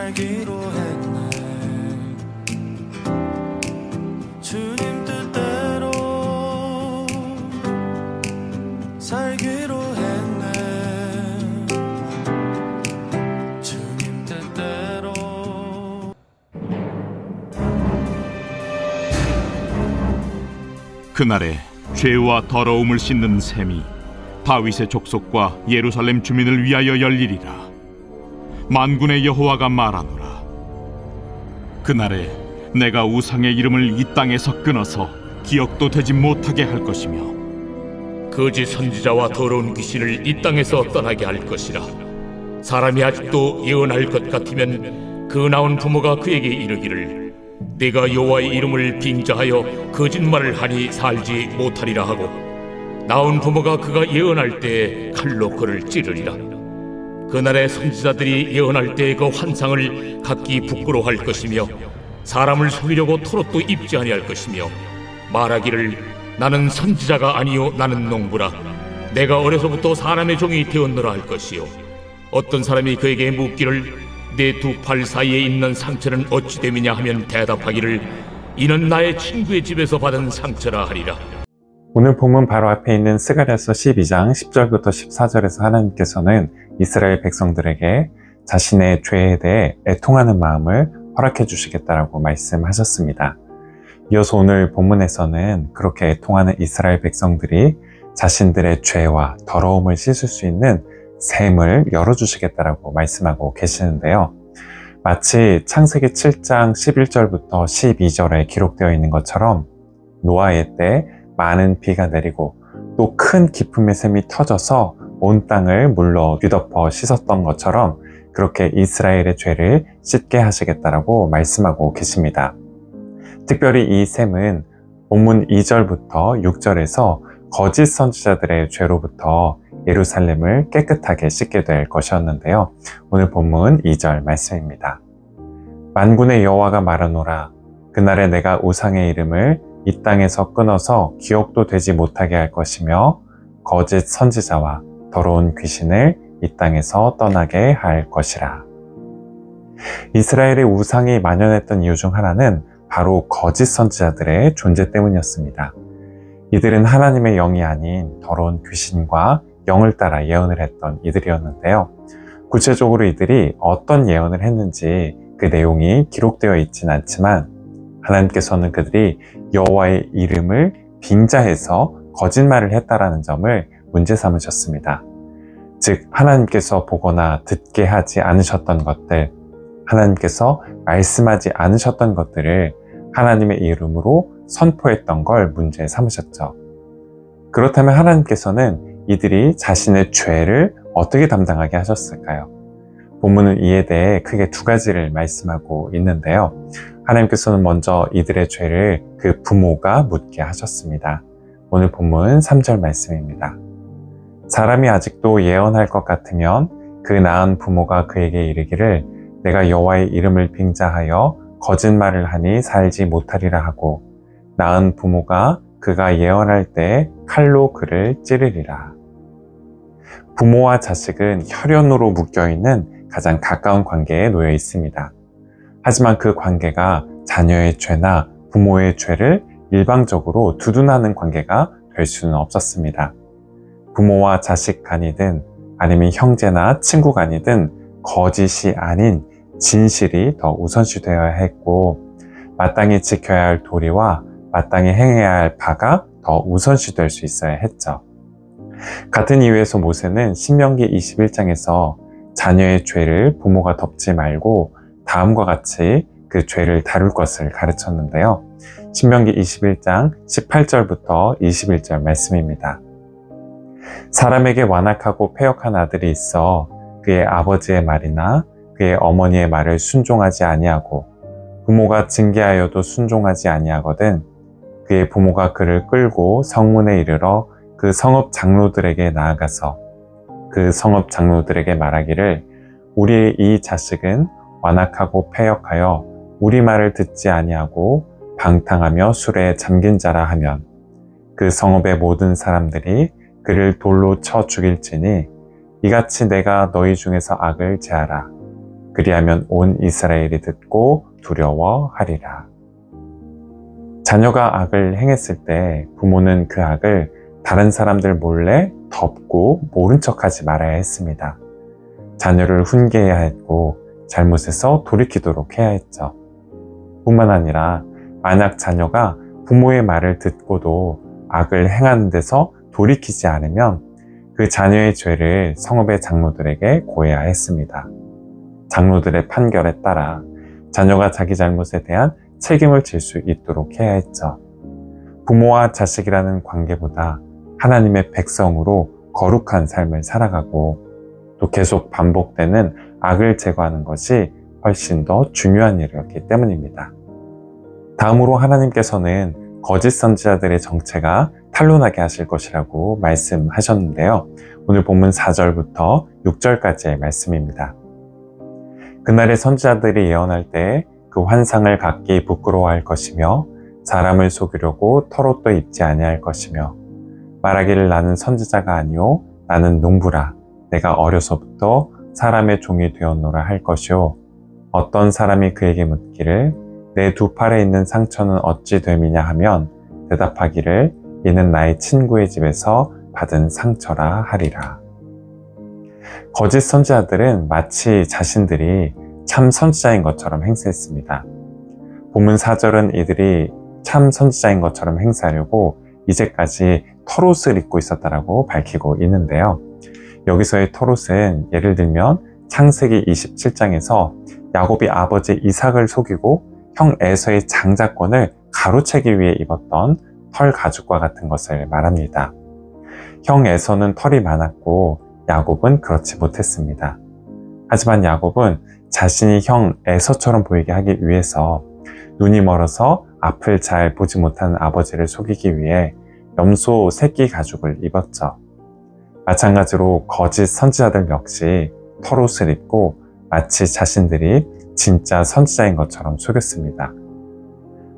살기로 했네. 주님 뜻대로 살기로 했네. 주님 뜻대로. 그날에 죄와 더러움을 씻는 셈이 다윗의 족속과 예루살렘 주민을 위하여 열리리라. 만군의 여호와가 말하노라. 그날에 내가 우상의 이름을 이 땅에서 끊어서 기억도 되지 못하게 할 것이며 거짓 선지자와 더러운 귀신을 이 땅에서 떠나게 할 것이라. 사람이 아직도 예언할 것 같으면 그 나온 부모가 그에게 이르기를 내가 여호와의 이름을 빙자하여 거짓말을 하니 살지 못하리라 하고, 나온 부모가 그가 예언할 때에 칼로 그를 찌르리라. 그날에 선지자들이 예언할 때의 그 환상을 각기 부끄러워할 것이며 사람을 속이려고 토롯도 입지 아니할 것이며 말하기를 나는 선지자가 아니요 나는 농부라. 내가 어려서부터 사람의 종이 되었노라 할 것이요. 어떤 사람이 그에게 묻기를 내 두 팔 사이에 있는 상처는 어찌 됨이냐 하면 대답하기를 이는 나의 친구의 집에서 받은 상처라 하리라. 오늘 본문 바로 앞에 있는 스가랴서 12장 10절부터 14절에서 하나님께서는 이스라엘 백성들에게 자신의 죄에 대해 애통하는 마음을 허락해 주시겠다라고 말씀하셨습니다. 이어서 오늘 본문에서는 그렇게 애통하는 이스라엘 백성들이 자신들의 죄와 더러움을 씻을 수 있는 샘을 열어주시겠다라고 말씀하고 계시는데요. 마치 창세기 7장 11절부터 12절에 기록되어 있는 것처럼 노아의 때 많은 비가 내리고 또 큰 기품의 샘이 터져서 온 땅을 물로 뒤덮어 씻었던 것처럼 그렇게 이스라엘의 죄를 씻게 하시겠다라고 말씀하고 계십니다. 특별히 이 샘은 본문 2절부터 6절에서 거짓 선지자들의 죄로부터 예루살렘을 깨끗하게 씻게 될 것이었는데요. 오늘 본문 2절 말씀입니다. 만군의 여호와가 말하노라. 그날에 내가 우상의 이름을 이 땅에서 끊어서 기억도 되지 못하게 할 것이며 거짓 선지자와 더러운 귀신을 이 땅에서 떠나게 할 것이라. 이스라엘의 우상이 만연했던 이유 중 하나는 바로 거짓 선지자들의 존재 때문이었습니다. 이들은 하나님의 영이 아닌 더러운 귀신과 영을 따라 예언을 했던 이들이었는데요. 구체적으로 이들이 어떤 예언을 했는지 그 내용이 기록되어 있진 않지만 하나님께서는 그들이 여호와의 이름을 빙자해서 거짓말을 했다라는 점을 문제 삼으셨습니다. 즉 하나님께서 보거나 듣게 하지 않으셨던 것들, 하나님께서 말씀하지 않으셨던 것들을 하나님의 이름으로 선포했던 걸 문제 삼으셨죠. 그렇다면 하나님께서는 이들이 자신의 죄를 어떻게 담당하게 하셨을까요? 본문은 이에 대해 크게 두 가지를 말씀하고 있는데요. 하나님께서는 먼저 이들의 죄를 그 부모가 묻게 하셨습니다. 오늘 본문 3절 말씀입니다. 사람이 아직도 예언할 것 같으면 그 낳은 부모가 그에게 이르기를 내가 여호와의 이름을 빙자하여 거짓말을 하니 살지 못하리라 하고, 낳은 부모가 그가 예언할 때 칼로 그를 찌르리라. 부모와 자식은 혈연으로 묶여있는 가장 가까운 관계에 놓여 있습니다. 하지만 그 관계가 자녀의 죄나 부모의 죄를 일방적으로 두둔하는 관계가 될 수는 없었습니다. 부모와 자식 간이든 아니면 형제나 친구 간이든 거짓이 아닌 진실이 더 우선시 되어야 했고, 마땅히 지켜야 할 도리와 마땅히 행해야 할 바가 더 우선시 될 수 있어야 했죠. 같은 이유에서 모세는 신명기 21장에서 자녀의 죄를 부모가 덮지 말고 다음과 같이 그 죄를 다룰 것을 가르쳤는데요. 신명기 21장 18절부터 21절 말씀입니다. 사람에게 완악하고 패역한 아들이 있어 그의 아버지의 말이나 그의 어머니의 말을 순종하지 아니하고 부모가 징계하여도 순종하지 아니하거든 그의 부모가 그를 끌고 성문에 이르러 그 성읍 장로들에게 나아가서 그 성읍 장로들에게 말하기를 우리의 이 자식은 완악하고 패역하여 우리 말을 듣지 아니하고 방탕하며 술에 잠긴 자라 하면 그 성읍의 모든 사람들이 그를 돌로 쳐 죽일지니 이같이 내가 너희 중에서 악을 제하라. 그리하면 온 이스라엘이 듣고 두려워하리라. 자녀가 악을 행했을 때 부모는 그 악을 다른 사람들 몰래 덮고 모른 척하지 말아야 했습니다. 자녀를 훈계해야 했고 잘못에서 돌이키도록 해야 했죠. 뿐만 아니라 만약 자녀가 부모의 말을 듣고도 악을 행하는 데서 돌이키지 않으면 그 자녀의 죄를 성읍의 장로들에게 고해야 했습니다. 장로들의 판결에 따라 자녀가 자기 잘못에 대한 책임을 질 수 있도록 해야 했죠. 부모와 자식이라는 관계보다 하나님의 백성으로 거룩한 삶을 살아가고 또 계속 반복되는 악을 제거하는 것이 훨씬 더 중요한 일이었기 때문입니다. 다음으로 하나님께서는 거짓 선지자들의 정체가 탄로나게 하실 것이라고 말씀하셨는데요. 오늘 본문 4절부터 6절까지의 말씀입니다. 그날의 선지자들이 예언할 때 그 환상을 갖기 부끄러워할 것이며 사람을 속이려고 털옷도 입지 아니할 것이며 말하기를 나는 선지자가 아니요 나는 농부라 내가 어려서부터 사람의 종이 되었노라 할 것이요 어떤 사람이 그에게 묻기를 내 두 팔에 있는 상처는 어찌 됨이냐 하면 대답하기를 이는 나의 친구의 집에서 받은 상처라 하리라. 거짓 선지자들은 마치 자신들이 참 선지자인 것처럼 행세했습니다. 본문 4절은 이들이 참 선지자인 것처럼 행세하려고 이제까지 털옷을 입고 있었다라고 밝히고 있는데요. 여기서의 털옷은 예를 들면 창세기 27장에서 야곱이 아버지 이삭을 속이고 형 에서의 장자권을 가로채기 위해 입었던 털 가죽과 같은 것을 말합니다. 형 에서는 털이 많았고 야곱은 그렇지 못했습니다. 하지만 야곱은 자신이 형 에서처럼 보이게 하기 위해서 눈이 멀어서 앞을 잘 보지 못하는 아버지를 속이기 위해 염소 새끼 가죽을 입었죠. 마찬가지로 거짓 선지자들 역시 털옷을 입고 마치 자신들이 진짜 선지자인 것처럼 속였습니다.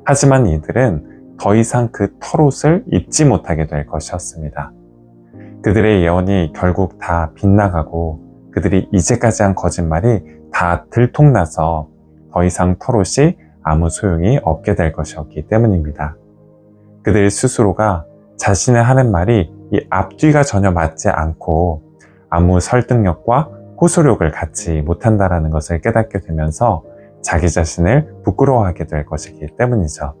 하지만 이들은 더 이상 그 털옷을 입지 못하게 될 것이었습니다. 그들의 예언이 결국 다 빗나가고 그들이 이제까지 한 거짓말이 다 들통나서 더 이상 털옷이 아무 소용이 없게 될 것이었기 때문입니다. 그들 스스로가 자신의 하는 말이 이 앞뒤가 전혀 맞지 않고 아무 설득력과 호소력을 갖지 못한다는 것을 깨닫게 되면서 자기 자신을 부끄러워하게 될 것이기 때문이죠.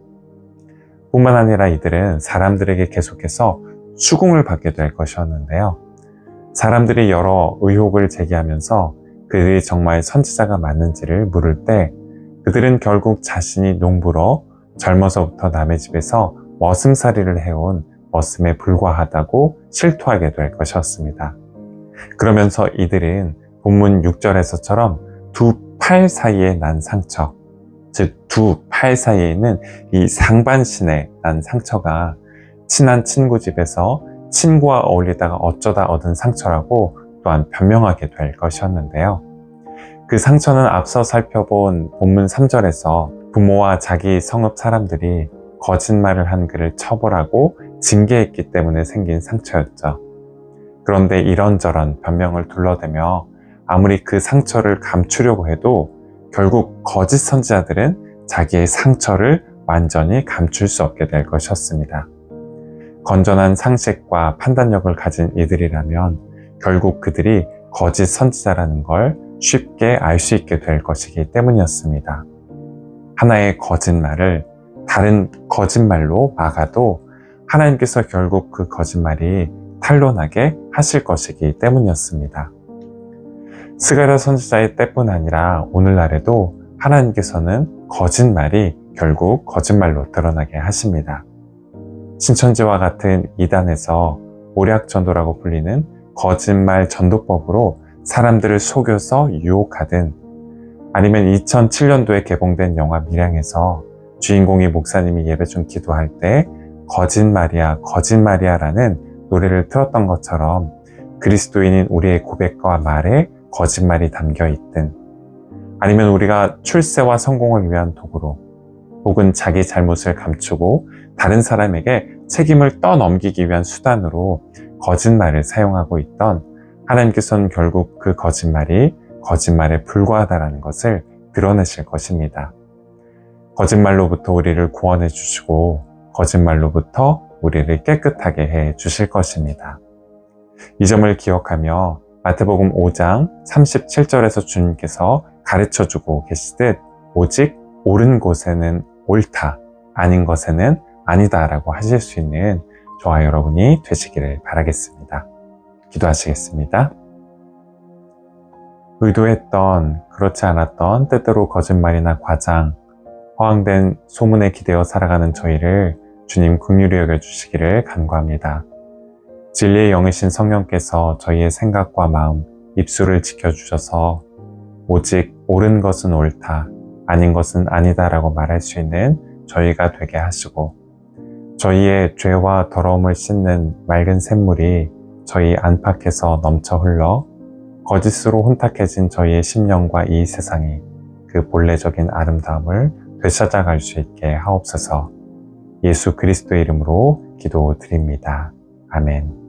뿐만 아니라 이들은 사람들에게 계속해서 수긍을 받게 될 것이었는데요. 사람들이 여러 의혹을 제기하면서 그들이 정말 선지자가 맞는지를 물을 때 그들은 결국 자신이 농부로 젊어서부터 남의 집에서 머슴살이를 해온 머슴에 불과하다고 실토하게 될 것이었습니다. 그러면서 이들은 본문 6절에서처럼 두 팔 사이에 난 상처, 즉 두 팔 사이에는 이 상반신에 난 상처가 친한 친구 집에서 친구와 어울리다가 어쩌다 얻은 상처라고 또한 변명하게 될 것이었는데요. 그 상처는 앞서 살펴본 본문 3절에서 부모와 자기 성읍 사람들이 거짓말을 한 그를 처벌하고 징계했기 때문에 생긴 상처였죠. 그런데 이런저런 변명을 둘러대며 아무리 그 상처를 감추려고 해도 결국 거짓 선지자들은 자기의 상처를 완전히 감출 수 없게 될 것이었습니다. 건전한 상식과 판단력을 가진 이들이라면 결국 그들이 거짓 선지자라는 걸 쉽게 알 수 있게 될 것이기 때문이었습니다. 하나의 거짓말을 다른 거짓말로 막아도 하나님께서 결국 그 거짓말이 탄로나게 하실 것이기 때문이었습니다. 스가랴 선지자의 때뿐 아니라 오늘날에도 하나님께서는 거짓말이 결국 거짓말로 드러나게 하십니다. 신천지와 같은 이단에서 모략전도라고 불리는 거짓말 전도법으로 사람들을 속여서 유혹하든 아니면 2007년도에 개봉된 영화 밀양에서 주인공이 목사님이 예배 중 기도할 때 거짓말이야 거짓말이야 라는 노래를 틀었던 것처럼 그리스도인인 우리의 고백과 말에 거짓말이 담겨 있든 아니면 우리가 출세와 성공을 위한 도구로 혹은 자기 잘못을 감추고 다른 사람에게 책임을 떠넘기기 위한 수단으로 거짓말을 사용하고 있던 하나님께서는 결국 그 거짓말이 거짓말에 불과하다는 것을 드러내실 것입니다. 거짓말로부터 우리를 구원해 주시고 거짓말로부터 우리를 깨끗하게 해 주실 것입니다. 이 점을 기억하며 마태복음 5장 37절에서 주님께서 가르쳐주고 계시듯 오직 옳은 곳에는 옳다, 아닌 것에는 아니다 라고 하실 수 있는 저와 여러분이 되시기를 바라겠습니다. 기도하시겠습니다. 의도했던, 그렇지 않았던 때때로 거짓말이나 과장, 허황된 소문에 기대어 살아가는 저희를 주님 긍휼히 여겨주시기를 간구합니다. 진리의 영이신 성령께서 저희의 생각과 마음, 입술을 지켜주셔서 오직 옳은 것은 옳다, 아닌 것은 아니다 라고 말할 수 있는 저희가 되게 하시고 저희의 죄와 더러움을 씻는 맑은 샘물이 저희 안팎에서 넘쳐 흘러 거짓으로 혼탁해진 저희의 심령과 이 세상이 그 본래적인 아름다움을 되찾아갈 수 있게 하옵소서. 예수 그리스도의 이름으로 기도드립니다. 아멘.